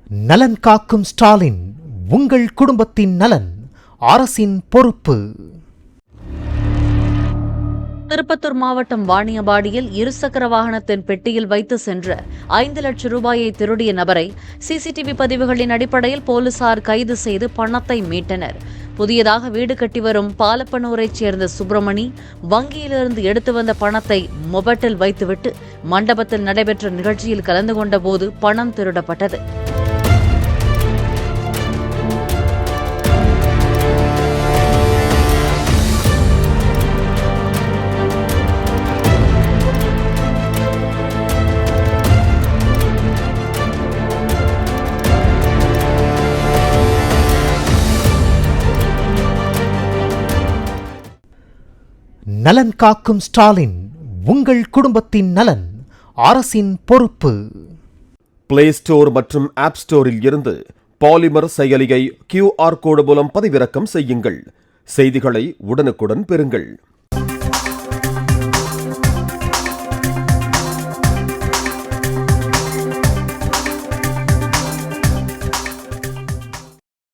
நலன் காக்கும் ஸ்டாலின், உங்கள் குடும்பத்தின் நலன் அரசின் பொறுப்பு. திருப்பத்தூர் மாவட்டம் வாணியம்பாடியில் இருசக்கர வாகனத்தின் பெட்டியில் வைத்து சென்ற 5 லட்சம் ரூபாயை திருடிய நபரை சிசிடிவி பதிவுகளின் அடிப்படையில் போலீசார் கைது செய்து பணத்தை மீட்டனர். புதியதாக வீடு கட்டி வரும் பாலப்பனூரைச் சேர்ந்த சுப்பிரமணி வங்கியிலிருந்து எடுத்து வந்த பணத்தை மொபட்டில் வைத்துவிட்டு மண்டபத்தில் நடைபெற்ற நிகழ்ச்சியில் கலந்து கொண்ட போது பணம் திருடப்பட்டது. நலன் காக்கும் ஸ்டாலின், உங்கள் குடும்பத்தின் நலன் அரசின் பொறுப்பு. பிளே ஸ்டோர் மற்றும் ஆப் ஸ்டோரில் இருந்து பாலிமர் செயலியை QR கோடு மூலம் பதிவிறக்கம் செய்யுங்கள். செய்திகளை உடனுக்குடன் பெறுங்கள்.